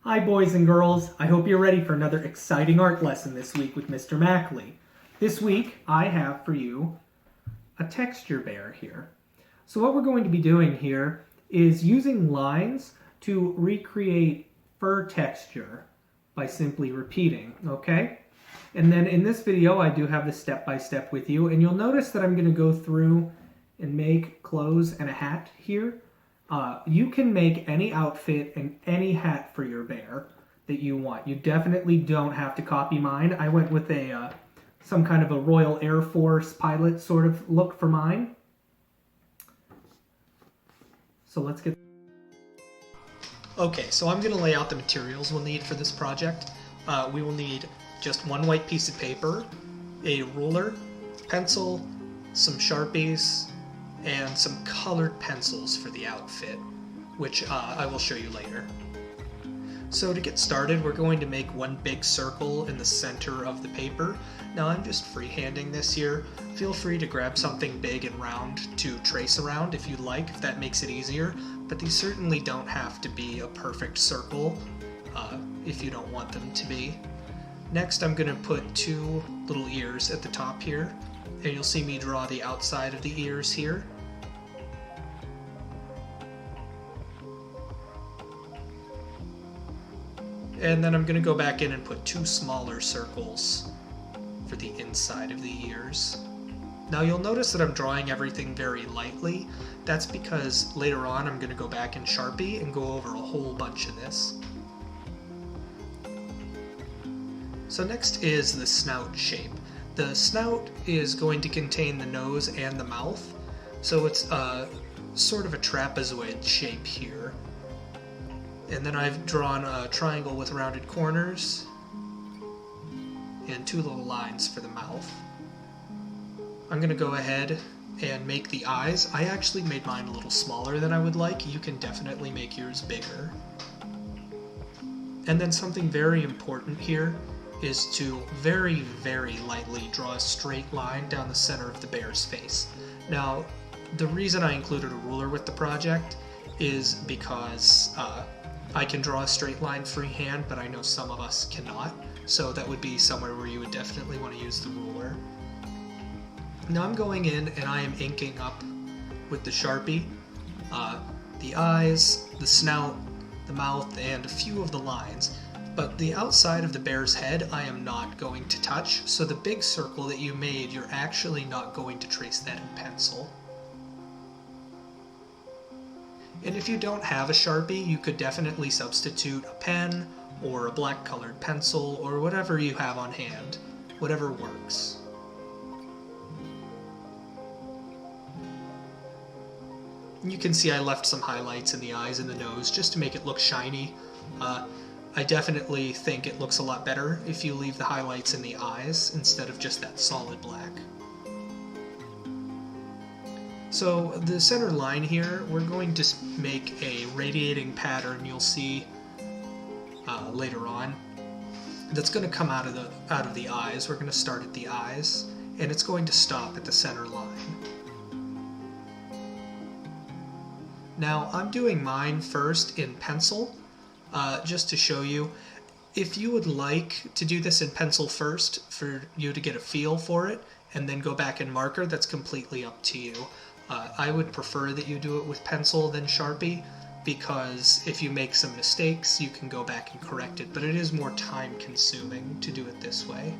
Hi boys and girls, I hope you're ready for another exciting art lesson this week with Mr. Mackley. This week I have for you a texture bear here. So what we're going to be doing here is using lines to recreate fur texture by simply repeating, okay? And then in this video I do have the step-by-step with you, and you'll notice that I'm going to go through and make clothes and a hat here. You can make any outfit and any hat for your bear that you want. You definitely don't have to copy mine. I went with some kind of a Royal Air Force pilot sort of look for mine. So let's get... Okay, so I'm going to lay out the materials we'll need for this project. We will need just one white piece of paper, a ruler, pencil, some Sharpies, and some colored pencils for the outfit, which I will show you later. So to get started, we're going to make one big circle in the center of the paper. Now I'm just freehanding this here. Feel free to grab something big and round to trace around if you like, if that makes it easier, but these certainly don't have to be a perfect circle if you don't want them to be. Next, I'm going to put two little ears at the top here, and you'll see me draw the outside of the ears here. And then I'm going to go back in and put two smaller circles for the inside of the ears. Now you'll notice that I'm drawing everything very lightly. That's because later on I'm going to go back in Sharpie and go over a whole bunch of this. So next is the snout shape. The snout is going to contain the nose and the mouth, so it's sort of a trapezoid shape here. And then I've drawn a triangle with rounded corners and two little lines for the mouth. I'm going to go ahead and make the eyes. I actually made mine a little smaller than I would like. You can definitely make yours bigger. And then something very important here is to very, very lightly draw a straight line down the center of the bear's face. Now, the reason I included a ruler with the project is because I can draw a straight line freehand, but I know some of us cannot, so that would be somewhere where you would definitely want to use the ruler. Now I'm going in and I am inking up with the Sharpie the eyes, the snout, the mouth, and a few of the lines. But the outside of the bear's head I am not going to touch, so the big circle that you made, you're actually not going to trace that in pencil. And if you don't have a Sharpie, you could definitely substitute a pen or a black colored pencil or whatever you have on hand, whatever works. You can see I left some highlights in the eyes and the nose just to make it look shiny. I definitely think it looks a lot better if you leave the highlights in the eyes instead of just that solid black. So the center line here, we're going to make a radiating pattern you'll see later on. That's going to come out of the eyes. We're going to start at the eyes, and it's going to stop at the center line. Now I'm doing mine first in pencil, just to show you. If you would like to do this in pencil first for you to get a feel for it, and then go back in marker, that's completely up to you. I would prefer that you do it with pencil than Sharpie, because if you make some mistakes, you can go back and correct it, but it is more time consuming to do it this way.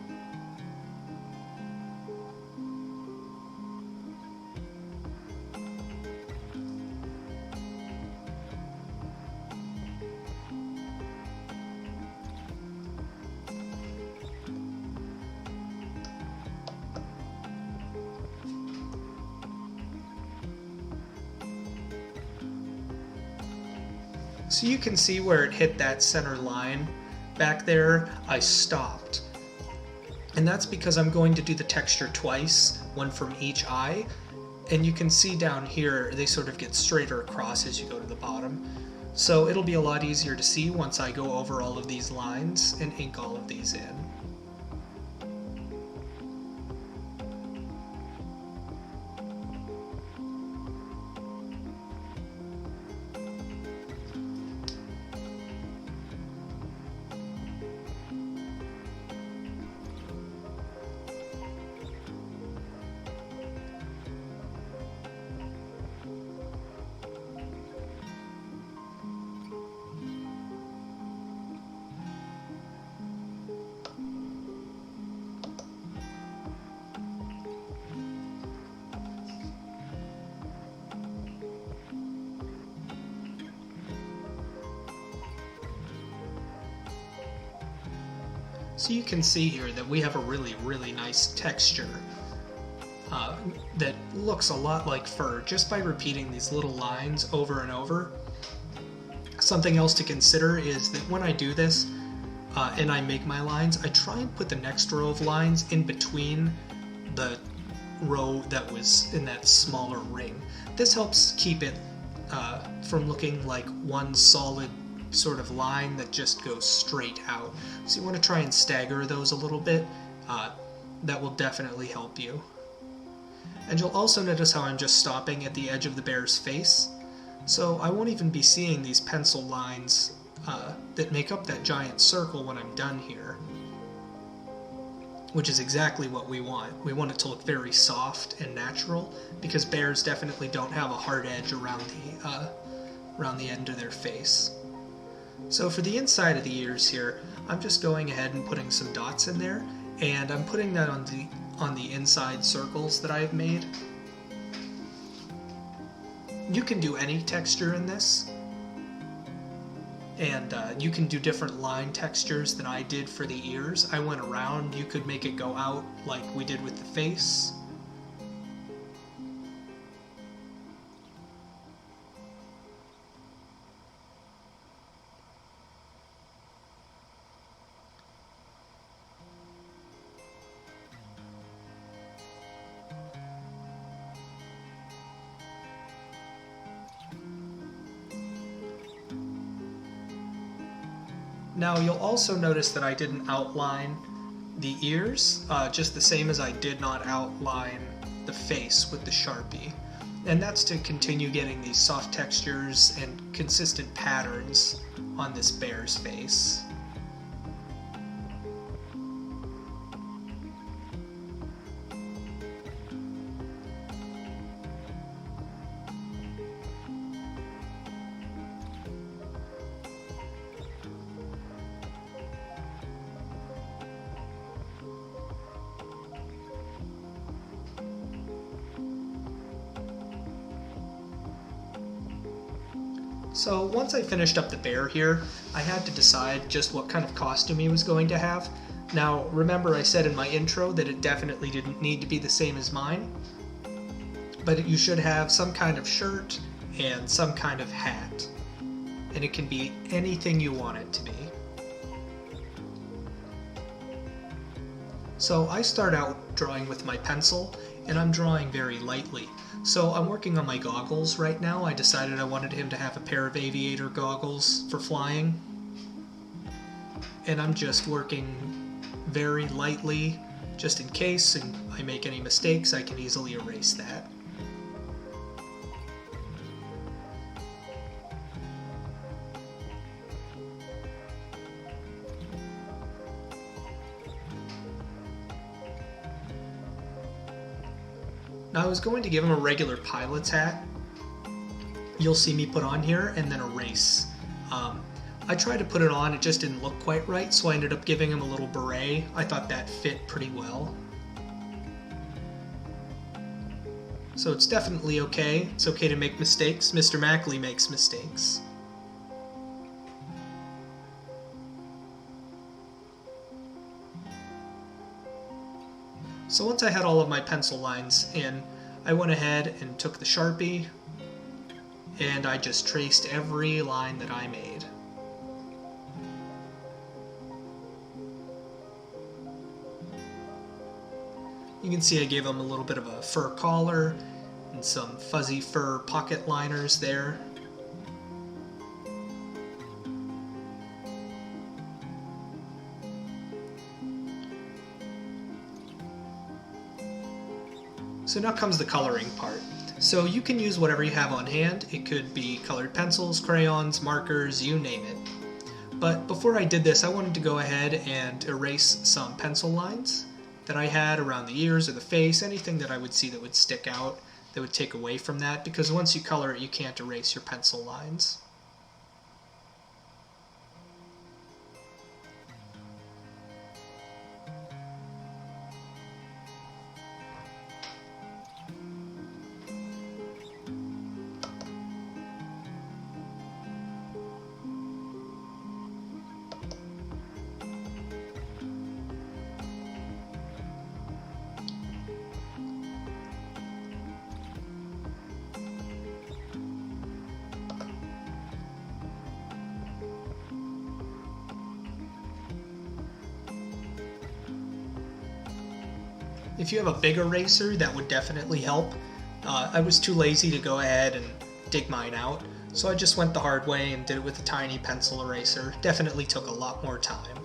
So you can see where it hit that center line. Back there, I stopped. And that's because I'm going to do the texture twice, one from each eye. And you can see down here, they sort of get straighter across as you go to the bottom. So it'll be a lot easier to see once I go over all of these lines and ink all of these in. So you can see here that we have a really nice texture that looks a lot like fur just by repeating these little lines over and over. Something else to consider is that when I do this and I make my lines, I try and put the next row of lines in between the row that was in that smaller ring. This helps keep it from looking like one solid sort of line that just goes straight out. So you want to try and stagger those a little bit. That will definitely help you. And you'll also notice how I'm just stopping at the edge of the bear's face. So I won't even be seeing these pencil lines that make up that giant circle when I'm done here. Which is exactly what we want. We want it to look very soft and natural, because bears definitely don't have a hard edge around the end of their face. So for the inside of the ears here, I'm just going ahead and putting some dots in there, and I'm putting that on the inside circles that I've made. You can do any texture in this, and you can do different line textures than I did for the ears. I went around. You could make it go out like we did with the face. Now you'll also notice that I didn't outline the ears, just the same as I did not outline the face with the Sharpie. And that's to continue getting these soft textures and consistent patterns on this bear's face. So once I finished up the bear here, I had to decide just what kind of costume he was going to have. Now remember, I said in my intro that it definitely didn't need to be the same as mine, but you should have some kind of shirt and some kind of hat, and it can be anything you want it to be. So I start out drawing with my pencil, and I'm drawing very lightly. So I'm working on my goggles right now. I decided I wanted him to have a pair of aviator goggles for flying. And I'm just working very lightly, just in case I make any mistakes, I can easily erase that. Now I was going to give him a regular pilot's hat. You'll see me put on here and then erase. I tried to put it on, it just didn't look quite right, so I ended up giving him a little beret. I thought that fit pretty well. So it's definitely okay. It's okay to make mistakes. Mr. Mackley makes mistakes. So once I had all of my pencil lines in, I went ahead and took the Sharpie and I just traced every line that I made. You can see I gave him a little bit of a fur collar and some fuzzy fur pocket liners there. So now comes the coloring part. So you can use whatever you have on hand. It could be colored pencils, crayons, markers, you name it. But before I did this, I wanted to go ahead and erase some pencil lines that I had around the ears or the face, anything that I would see that would stick out, that would take away from that, because once you color it, you can't erase your pencil lines. If you have a big eraser, that would definitely help. I was too lazy to go ahead and dig mine out, so I just went the hard way and did it with a tiny pencil eraser. Definitely took a lot more time.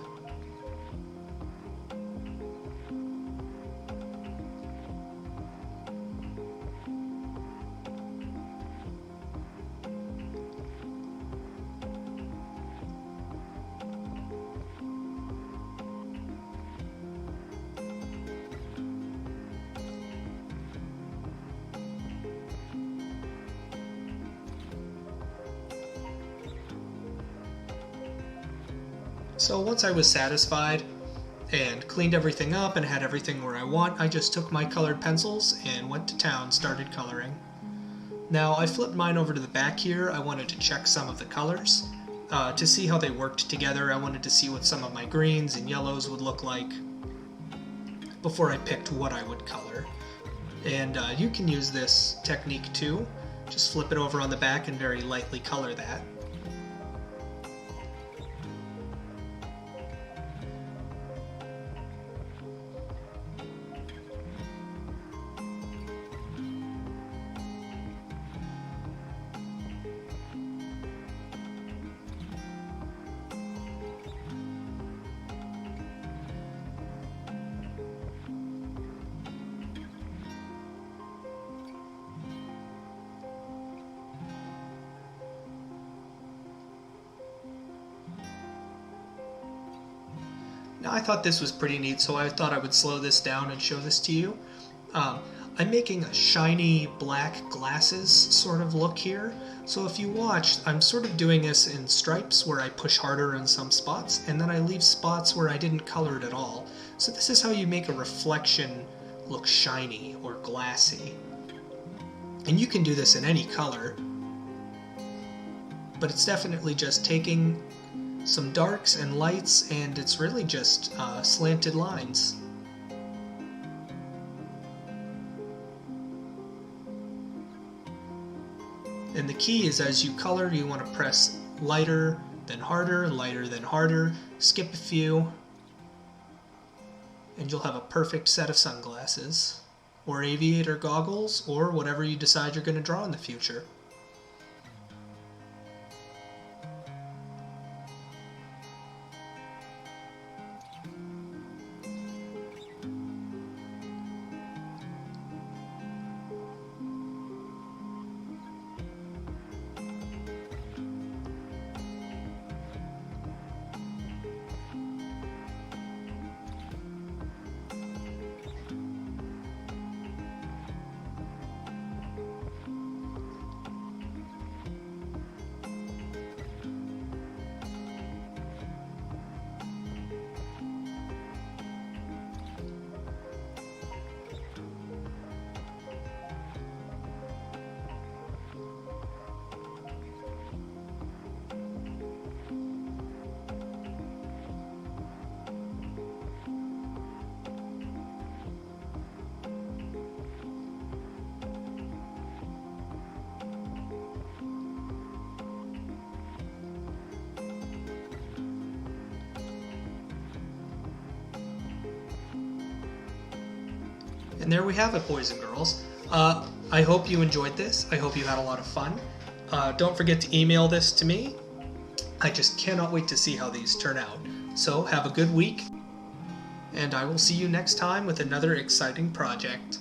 So once I was satisfied and cleaned everything up and had everything where I want, I just took my colored pencils and went to town, started coloring. Now I flipped mine over to the back here. I wanted to check some of the colors to see how they worked together. I wanted to see what some of my greens and yellows would look like before I picked what I would color. And you can use this technique too. Just flip it over on the back and very lightly color that. Now I thought this was pretty neat, so I thought I would slow this down and show this to you. I'm making a shiny black glasses sort of look here. So if you watch, I'm sort of doing this in stripes where I push harder in some spots, and then I leave spots where I didn't color it at all. So this is how you make a reflection look shiny or glassy. And you can do this in any color, but it's definitely just taking some darks and lights, and it's really just slanted lines. And the key is, as you color, you want to press lighter, then harder, skip a few, and you'll have a perfect set of sunglasses, or aviator goggles, or whatever you decide you're going to draw in the future. And there we have it, boys and girls. I hope you enjoyed this. I hope you had a lot of fun. Don't forget to email this to me. I just cannot wait to see how these turn out. So have a good week, and I will see you next time with another exciting project.